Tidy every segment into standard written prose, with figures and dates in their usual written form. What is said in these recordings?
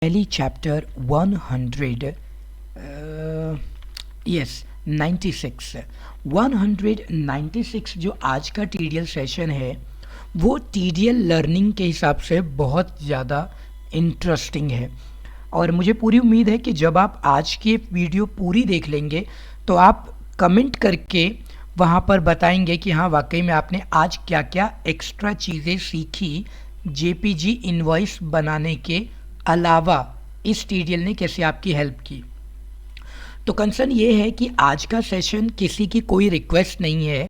पहली chapter 100 yes 96 196 जो आज का टीडीएल सेशन है वो टीडीएल लर्निंग के हिसाब से बहुत ज़्यादा इंटरेस्टिंग है और मुझे पूरी उम्मीद है कि जब आप आज की वीडियो पूरी देख लेंगे तो आप कमेंट करके वहाँ पर बताएंगे कि हाँ वाकई में आपने आज क्या क्या एक्स्ट्रा चीज़ें सीखी जेपीजी इनवॉइस बनाने के अलावा इस टीडीएल ने कैसे आपकी हेल्प की। तो कंसर्न ये है कि आज का सेशन किसी की कोई रिक्वेस्ट नहीं है।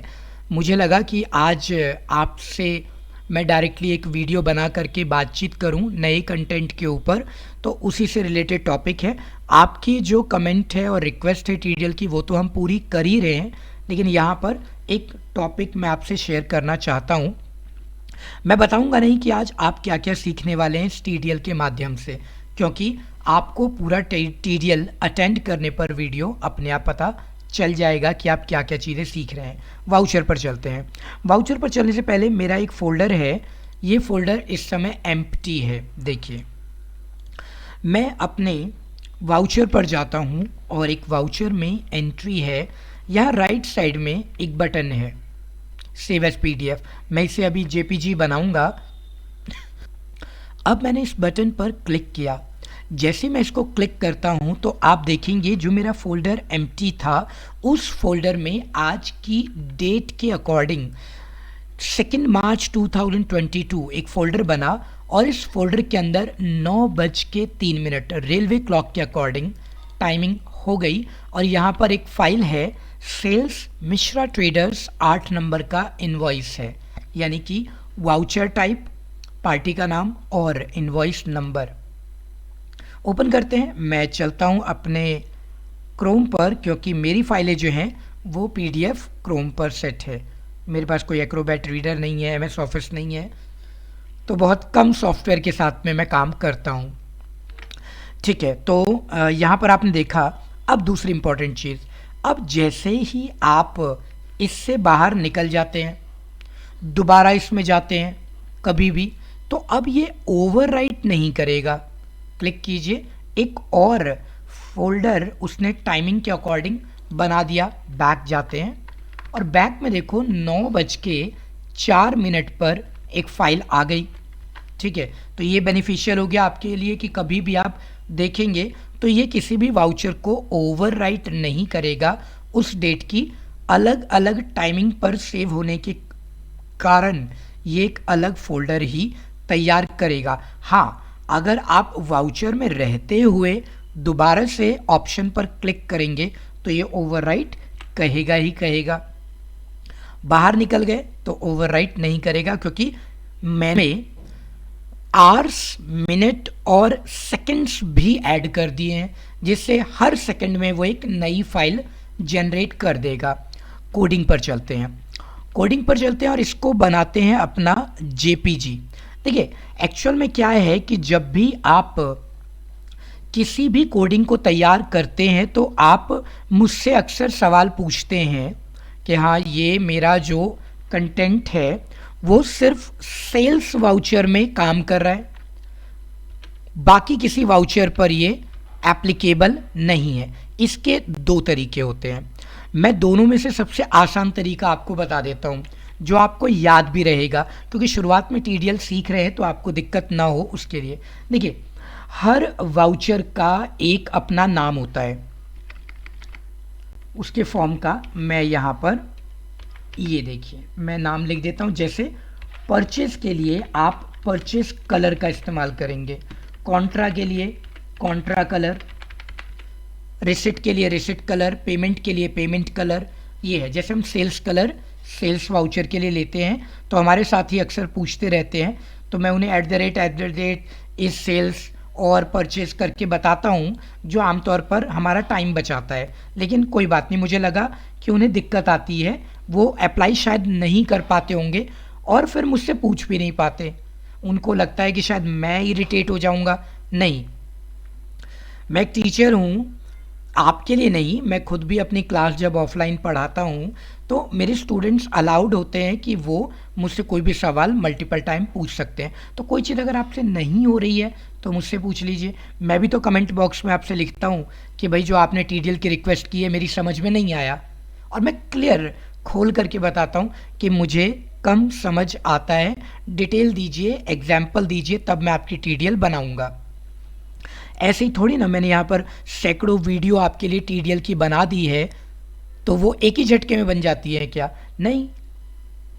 मुझे लगा कि आज आपसे मैं डायरेक्टली एक वीडियो बना करके बातचीत करूं नए कंटेंट के ऊपर, तो उसी से रिलेटेड टॉपिक है। आपकी जो कमेंट है और रिक्वेस्ट है टीडीएल की वो तो हम पूरी कर ही रहे हैं, लेकिन यहाँ पर एक टॉपिक मैं आपसे शेयर करना चाहता हूँ। मैं बताऊंगा नहीं कि आज आप क्या क्या सीखने वाले हैं इस टीडीएल के माध्यम से, क्योंकि आपको पूरा टीडीएल अटेंड करने पर वीडियो अपने आप पता चल जाएगा कि आप क्या क्या चीज़ें सीख रहे हैं। वाउचर पर चलते हैं। वाउचर पर चलने से पहले मेरा एक फ़ोल्डर है, ये फ़ोल्डर इस समय एम्प्टी है। देखिए मैं अपने वाउचर पर जाता हूँ और एक वाउचर में एंट्री है, यहाँ राइट साइड में एक बटन है सेव एज पीडीएफ। मैं इसे अभी जेपीजी बनाऊंगा। अब मैंने इस बटन पर क्लिक किया। जैसे मैं इसको क्लिक करता हूं तो आप देखेंगे जो मेरा फोल्डर एम्प्टी था उस फोल्डर में आज की डेट के अकॉर्डिंग 2 मार्च 2022 एक फ़ोल्डर बना और इस फोल्डर के अंदर 9:03 रेलवे क्लॉक के अकॉर्डिंग टाइमिंग हो गई और यहाँ पर एक फाइल है सेल्स मिश्रा ट्रेडर्स 8 नंबर का इनवॉइस है, यानी कि वाउचर टाइप, पार्टी का नाम और इनवॉइस नंबर। ओपन करते हैं। मैं चलता हूँ अपने क्रोम पर क्योंकि मेरी फाइलें जो हैं वो पीडीएफ क्रोम पर सेट है। मेरे पास कोई एक्रोबैट रीडर नहीं है, एमएस ऑफिस नहीं है, तो बहुत कम सॉफ्टवेयर के साथ में मैं काम करता हूँ। ठीक है, तो यहाँ पर आपने देखा। अब दूसरी इंपॉर्टेंट चीज़, अब जैसे ही आप इससे बाहर निकल जाते हैं, दोबारा इसमें जाते हैं कभी भी, तो अब ये ओवरराइट नहीं करेगा। क्लिक कीजिए, एक और फोल्डर उसने टाइमिंग के अकॉर्डिंग बना दिया। बैक जाते हैं और बैक में देखो 9:04 पर एक फ़ाइल आ गई। ठीक है, तो ये बेनिफिशियल हो गया आपके लिए कि कभी भी आप देखेंगे तो ये किसी भी वाउचर को ओवरराइट नहीं करेगा। उस डेट की अलग अलग टाइमिंग पर सेव होने के कारण ये एक अलग फोल्डर ही तैयार करेगा। हाँ, अगर आप वाउचर में रहते हुए दोबारा से ऑप्शन पर क्लिक करेंगे तो ये ओवरराइट कहेगा ही कहेगा। बाहर निकल गए तो ओवरराइट नहीं करेगा, क्योंकि मैंने आवर्स, मिनट और सेकंड्स भी ऐड कर दिए हैं, जिससे हर सेकंड में वो एक नई फाइल जनरेट कर देगा। कोडिंग पर चलते हैं। कोडिंग पर चलते हैं और इसको बनाते हैं अपना जेपीजी। देखिए एक्चुअल में क्या है कि जब भी आप किसी भी कोडिंग को तैयार करते हैं तो आप मुझसे अक्सर सवाल पूछते हैं कि हाँ ये मेरा जो कंटेंट है वो सिर्फ सेल्स वाउचर में काम कर रहा है, बाकी किसी वाउचर पर ये एप्लीकेबल नहीं है। इसके दो तरीके होते हैं। मैं दोनों में से सबसे आसान तरीका आपको बता देता हूँ जो आपको याद भी रहेगा, क्योंकि शुरुआत में टीडीएल सीख रहे हैं तो आपको दिक्कत ना हो उसके लिए। देखिए हर वाउचर का एक अपना नाम होता है, उसके फॉर्म का मैं यहाँ पर ये देखिए मैं नाम लिख देता हूँ। जैसे परचेज के लिए आप परचेज कलर का इस्तेमाल करेंगे, कॉन्ट्रा के लिए कॉन्ट्रा कलर, रिसिट के लिए रिसिट कलर, पेमेंट के लिए पेमेंट कलर। ये है जैसे हम सेल्स कलर सेल्स वाउचर के लिए लेते हैं तो हमारे साथी अक्सर पूछते रहते हैं, तो मैं उन्हें @ इस सेल्स और परचेज करके बताता हूँ, जो आमतौर पर हमारा टाइम बचाता है। लेकिन कोई बात नहीं, मुझे लगा कि उन्हें दिक्कत आती है, वो अप्लाई शायद नहीं कर पाते होंगे और फिर मुझसे पूछ भी नहीं पाते। उनको लगता है कि शायद मैं इरिटेट हो जाऊँगा। नहीं, मैं एक टीचर हूँ, आपके लिए नहीं, मैं खुद भी अपनी क्लास जब ऑफलाइन पढ़ाता हूँ तो मेरे स्टूडेंट्स अलाउड होते हैं कि वो मुझसे कोई भी सवाल मल्टीपल टाइम पूछ सकते हैं। तो कोई चीज़ अगर आपसे नहीं हो रही है तो मुझसे पूछ लीजिए। मैं भी तो कमेंट बॉक्स में आपसे लिखता हूँ कि भाई जो आपने टीडीएल की रिक्वेस्ट की है मेरी समझ में नहीं आया, और मैं क्लियर खोल करके बताता हूँ कि मुझे कम समझ आता है, डिटेल दीजिए, एग्जाम्पल दीजिए, तब मैं आपकी टीडीएल बनाऊँगा। ऐसे ही थोड़ी ना मैंने यहाँ पर सैकड़ों वीडियो आपके लिए टीडीएल की बना दी है तो वो एक ही झटके में बन जाती है क्या? नहीं,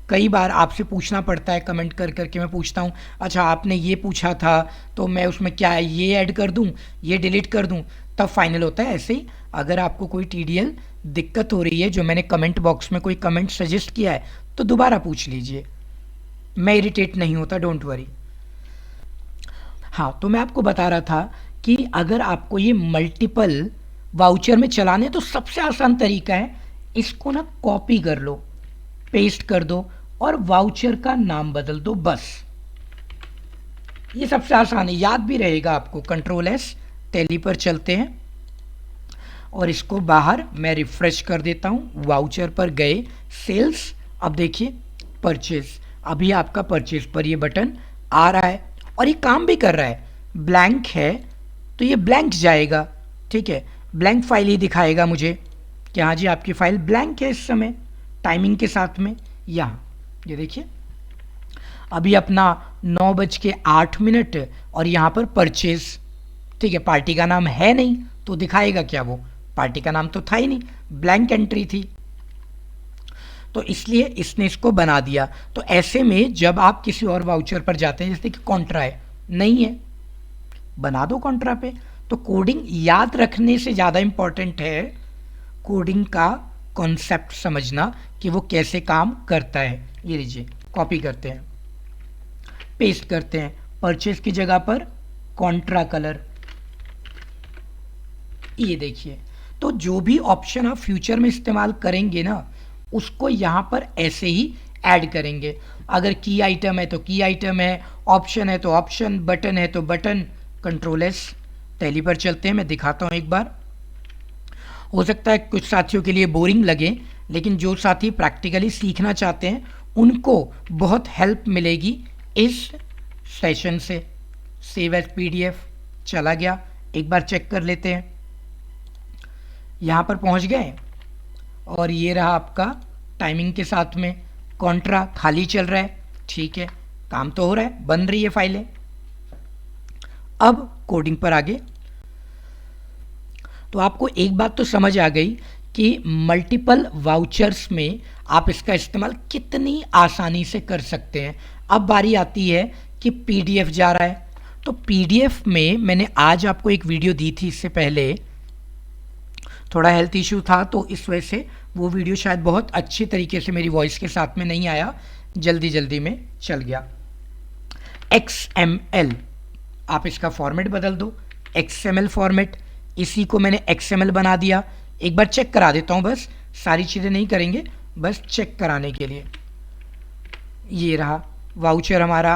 कई बार आपसे पूछना पड़ता है, कमेंट कर करके मैं पूछता हूँ, अच्छा आपने ये पूछा था तो मैं उसमें क्या है ये ऐड कर दूँ, ये डिलीट कर दूँ, तब फाइनल होता है। ऐसे ही अगर आपको कोई टीडीएल दिक्कत हो रही है, जो मैंने कमेंट बॉक्स में कोई कमेंट सजेस्ट किया है, तो दोबारा पूछ लीजिए, मैं इरिटेट नहीं होता, डोंट वरी। हाँ, तो मैं आपको बता रहा था कि अगर आपको ये मल्टीपल वाउचर में चलाने हैं, तो सबसे आसान तरीका है इसको ना कॉपी कर लो, पेस्ट कर दो और वाउचर का नाम बदल दो, बस। ये सबसे आसान है, याद भी रहेगा आपको। कंट्रोल एस, टैली पर चलते हैं और इसको बाहर मैं रिफ्रेश कर देता हूँ। वाउचर पर गए, सेल्स, अब देखिए परचेज, अभी आपका परचेज पर ये बटन आ रहा है और ये काम भी कर रहा है। ब्लैंक है तो ये ब्लैंक जाएगा, ठीक है, ब्लैंक फाइल ही दिखाएगा मुझे कि हाँ जी आपकी फाइल ब्लैंक है इस समय, टाइमिंग के साथ में। यहाँ ये देखिए अभी अपना 9:08 और यहाँ पर परचेज, ठीक है, पार्टी का नाम है नहीं तो दिखाएगा क्या? वो पार्टी का नाम तो था ही नहीं, ब्लैंक एंट्री थी, तो इसलिए इसने इसको बना दिया। तो ऐसे में जब आप किसी और वाउचर पर जाते हैं, जैसे कि कॉन्ट्रा है, नहीं है, बना दो कॉन्ट्रा पे। तो कोडिंग याद रखने से ज़्यादा इम्पॉर्टेंट है कोडिंग का कॉन्सेप्ट समझना कि वो कैसे काम करता है। ये लीजिए, कॉपी करते हैं, पेस्ट करते हैं, परचेज की जगह पर कॉन्ट्रा कलर, ये देखिए। तो जो भी ऑप्शन आप फ्यूचर में इस्तेमाल करेंगे ना, उसको यहाँ पर ऐसे ही ऐड करेंगे। अगर की आइटम है तो की आइटम है, ऑप्शन है तो ऑप्शन, बटन है तो बटन। कंट्रोल एस, टैली पर चलते हैं, मैं दिखाता हूँ एक बार। हो सकता है कुछ साथियों के लिए बोरिंग लगे, लेकिन जो साथी प्रैक्टिकली सीखना चाहते हैं उनको बहुत हेल्प मिलेगी इस सेशन से। सेव एज पीडीएफ चला गया, एक बार चेक कर लेते हैं। यहाँ पर पहुँच गए और ये रहा आपका टाइमिंग के साथ में कॉन्ट्रा खाली चल रहा है, ठीक है, काम तो हो रहा है, बन रही है फाइलें। अब कोडिंग पर आगे। तो आपको एक बात तो समझ आ गई कि मल्टीपल वाउचर्स में आप इसका इस्तेमाल कितनी आसानी से कर सकते हैं। अब बारी आती है कि पीडीएफ जा रहा है, तो पीडीएफ में मैंने आज आपको एक वीडियो दी थी, इससे पहले थोड़ा हेल्थ इशू था तो इस वजह से वो वीडियो शायद बहुत अच्छी तरीके से मेरी वॉइस के साथ में नहीं आया, जल्दी जल्दी में चल गया। XML, आप इसका फॉर्मेट बदल दो, XML फॉर्मेट, इसी को मैंने XML बना दिया। एक बार चेक करा देता हूँ, बस सारी चीज़ें नहीं करेंगे, बस चेक कराने के लिए। ये रहा वाउचर हमारा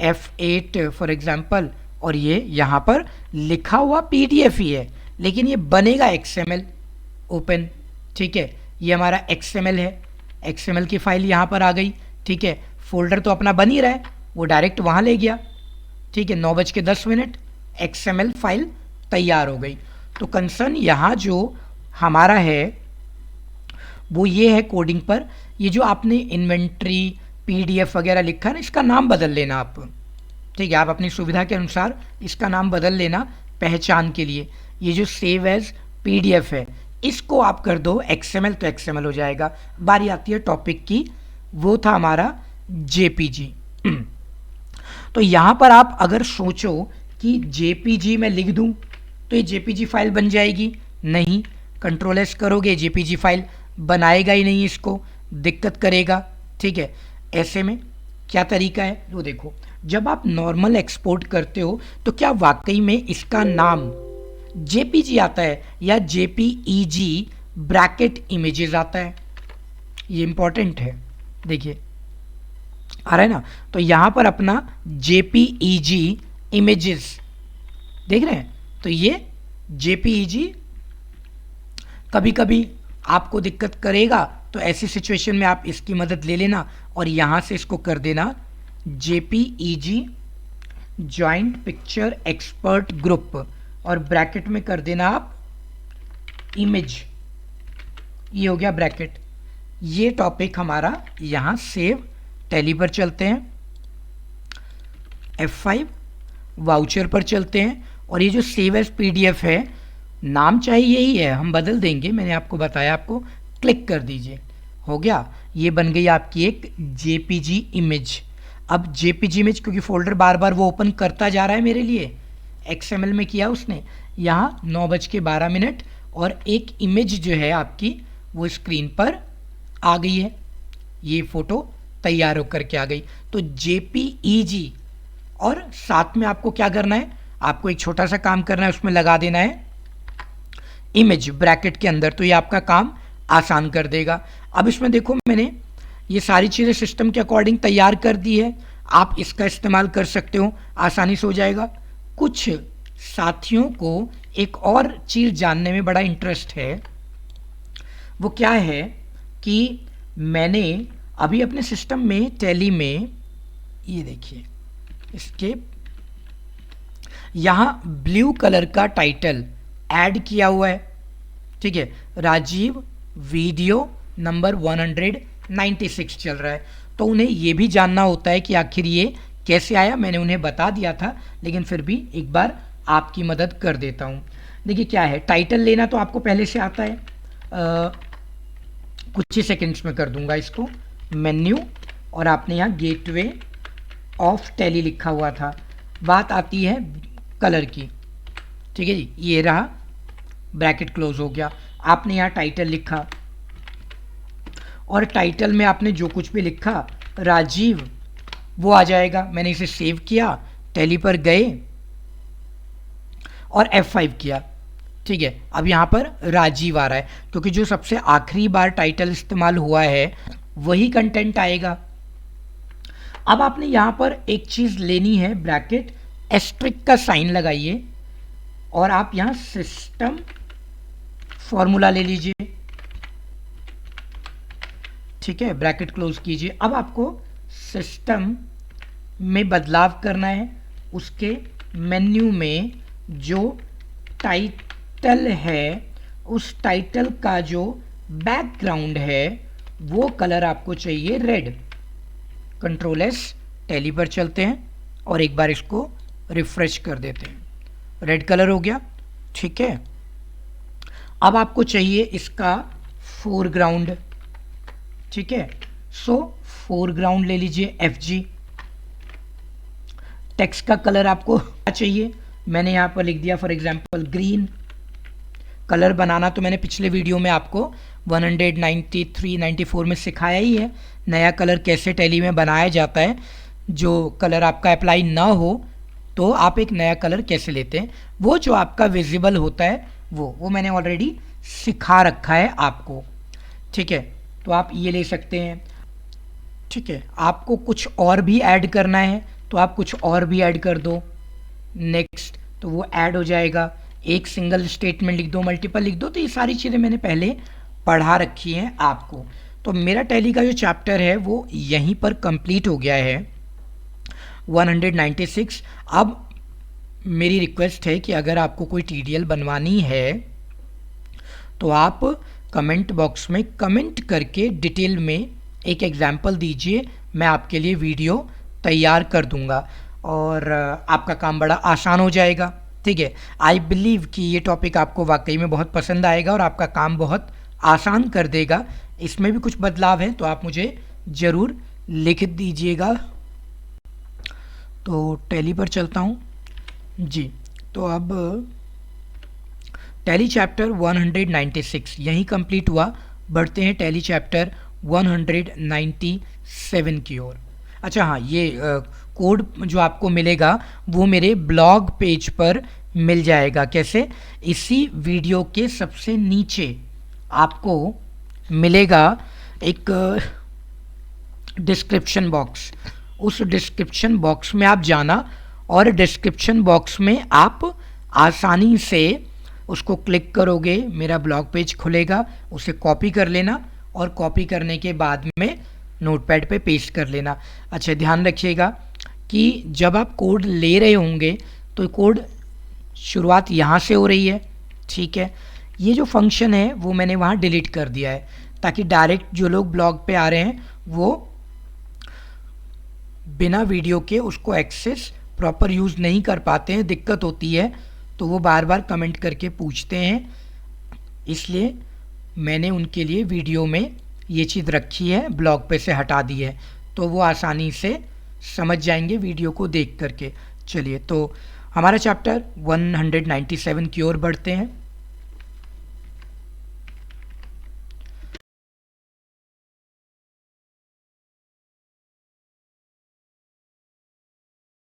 F8 फॉर एग्जाम्पल, और ये यहाँ पर लिखा हुआ PDF ही है, लेकिन ये बनेगा XML ओपन, ठीक है, ये हमारा XML है। XML की फाइल यहाँ पर आ गई, ठीक है, फोल्डर तो अपना बन ही रहा है, वो डायरेक्ट वहाँ ले गया, ठीक है, 9:10 XML फाइल तैयार हो गई। तो कंसर्न यहाँ जो हमारा है वो ये है कोडिंग पर, ये जो आपने इन्वेंट्री PDF वगैरह लिखा है ना, इसका नाम बदल लेना आप, ठीक है, आप अपनी सुविधा के अनुसार इसका नाम बदल लेना पहचान के लिए। ये जो सेव एज PDF है इसको आप कर दो XML, तो XML हो जाएगा। बारी आती है टॉपिक की, वो था हमारा JPG। तो यहाँ पर आप अगर सोचो कि JPG मैं लिख दूँ तो ये JPG फाइल बन जाएगी, नहीं, कंट्रोल एस करोगे JPG फाइल बनाएगा ही नहीं, इसको दिक्कत करेगा, ठीक है। ऐसे में क्या तरीका है वो देखो, जब आप नॉर्मल एक्सपोर्ट करते हो तो क्या वाकई में इसका नाम JPG आता है या JPEG ब्रैकेट इमेजेस आता है? ये इंपॉर्टेंट है, देखिए आ रहा है ना। तो यहाँ पर अपना JPEG इमेजेस देख रहे हैं, तो ये JPEG कभी कभी आपको दिक्कत करेगा, तो ऐसी सिचुएशन में आप इसकी मदद ले लेना और यहाँ से इसको कर देना JPEG joint picture expert group, और ब्रैकेट में कर देना आप इमेज। ये हो गया ब्रैकेट। ये टॉपिक हमारा यहाँ सेव। टैली पर चलते हैं, F5, वाउचर पर चलते हैं, और ये जो सेव एज PDF है, नाम चाहे यही है, हम बदल देंगे, मैंने आपको बताया, आपको क्लिक कर दीजिए, हो गया। ये बन गई आपकी एक JPG इमेज। अब JPG इमेज, क्योंकि फोल्डर बार बार वो ओपन करता जा रहा है मेरे लिए, XML में किया उसने, यहाँ 9:12 और एक इमेज जो है आपकी वो स्क्रीन पर आ गई है। ये फोटो तैयार होकर के आ गई। तो JPEG, और साथ में आपको क्या करना है, आपको एक छोटा सा काम करना है, उसमें लगा देना है इमेज ब्रैकेट के अंदर, तो ये आपका काम आसान कर देगा। अब इसमें देखो, मैंने ये सारी चीज़ें सिस्टम के अकॉर्डिंग तैयार कर दी है, आप इसका इस्तेमाल कर सकते हो, आसानी से हो जाएगा। कुछ साथियों को एक और चीज़ जानने में बड़ा इंटरेस्ट है, वो क्या है कि मैंने अभी अपने सिस्टम में टैली में, ये देखिए, इसके यहाँ ब्लू कलर का टाइटल ऐड किया हुआ है, ठीक है, राजीव वीडियो नंबर 196 चल रहा है। तो उन्हें ये भी जानना होता है कि आखिर ये कैसे आया। मैंने उन्हें बता दिया था, लेकिन फिर भी एक बार आपकी मदद कर देता हूँ। देखिए क्या है, टाइटल लेना तो आपको पहले से आता है, कुछ ही सेकंड्स में कर दूंगा इसको। मेन्यू, और आपने यहाँ गेटवे ऑफ टैली लिखा हुआ था। बात आती है कलर की, ठीक है जी, ये रहा, ब्रैकेट क्लोज हो गया। आपने यहाँ टाइटल लिखा, और टाइटल में आपने जो कुछ भी लिखा राजीव, वो आ जाएगा। मैंने इसे सेव किया, टैली पर गए और F5 किया, ठीक है। अब यहाँ पर राजीव आ रहा है, क्योंकि जो सबसे आखिरी बार टाइटल इस्तेमाल हुआ है वही कंटेंट आएगा। अब आपने यहाँ पर एक चीज़ लेनी है, ब्रैकेट एस्ट्रिक का साइन लगाइए, और आप यहाँ सिस्टम फॉर्मूला ले लीजिए, ठीक है, ब्रैकेट क्लोज कीजिए। अब आपको सिस्टम में बदलाव करना है, उसके मेन्यू में जो टाइटल है, उस टाइटल का जो बैकग्राउंड है वो कलर आपको चाहिए रेड। Ctrl+S, टैली पर चलते हैं और एक बार इसको रिफ्रेश कर देते हैं, रेड कलर हो गया, ठीक है। अब आपको चाहिए इसका फोरग्राउंड, ठीक है, सो फोरग्राउंड ले लीजिए FG। टेक्स्ट का कलर आपको क्या चाहिए, मैंने यहाँ पर लिख दिया फॉर एग्जांपल ग्रीन। कलर बनाना तो मैंने पिछले वीडियो में आपको 193-94 में सिखाया ही है, नया कलर कैसे टैली में बनाया जाता है। जो कलर आपका अप्लाई ना हो तो आप एक नया कलर कैसे लेते हैं, वो जो आपका विजिबल होता है वो मैंने ऑलरेडी सिखा रखा है आपको, ठीक है। तो आप ये ले सकते हैं, ठीक है। आपको कुछ और भी ऐड करना है तो आप कुछ और भी ऐड कर दो, नेक्स्ट, तो वो ऐड हो जाएगा। एक सिंगल स्टेटमेंट लिख दो, मल्टीपल लिख दो, तो ये सारी चीज़ें मैंने पहले पढ़ा रखी हैं आपको। तो मेरा टैली का जो चैप्टर है वो यहीं पर कंप्लीट हो गया है, 196। अब मेरी रिक्वेस्ट है कि अगर आपको कोई TDL बनवानी है तो आप कमेंट बॉक्स में कमेंट करके डिटेल में एक एग्जाम्पल दीजिए, मैं आपके लिए वीडियो तैयार कर दूंगा और आपका काम बड़ा आसान हो जाएगा, ठीक है। आई बिलीव कि ये टॉपिक आपको वाकई में बहुत पसंद आएगा और आपका काम बहुत आसान कर देगा। इसमें भी कुछ बदलाव है तो आप मुझे ज़रूर लिख दीजिएगा। तो टैली पर चलता हूँ जी। तो अब टैली चैप्टर 196 यहीं कंप्लीट हुआ, बढ़ते हैं टैली चैप्टर 197 की ओर। अच्छा हाँ, ये कोड जो आपको मिलेगा वो मेरे ब्लॉग पेज पर मिल जाएगा। कैसे, इसी वीडियो के सबसे नीचे आपको मिलेगा एक डिस्क्रिप्शन बॉक्स। उस डिस्क्रिप्शन बॉक्स में आप जाना और डिस्क्रिप्शन बॉक्स में आप आसानी से उसको क्लिक करोगे मेरा ब्लॉग पेज खुलेगा, उसे कॉपी कर लेना और कॉपी करने के बाद में नोटपैड पे पेस्ट कर लेना। अच्छा ध्यान रखिएगा कि जब आप कोड ले रहे होंगे तो कोड शुरुआत यहाँ से हो रही है, ठीक है। ये जो फंक्शन है वो मैंने वहाँ डिलीट कर दिया है ताकि डायरेक्ट जो लोग ब्लॉग पे आ रहे हैं वो बिना वीडियो के उसको एक्सेस प्रॉपर यूज़ नहीं कर पाते हैं, दिक्कत होती है, तो वो बार बार कमेंट करके पूछते हैं। इसलिए मैंने उनके लिए वीडियो में ये चीज़ रखी है, ब्लॉग पे से हटा दी है, तो वो आसानी से समझ जाएंगे वीडियो को देख करके। चलिए तो हमारा चैप्टर 197 की ओर बढ़ते हैं।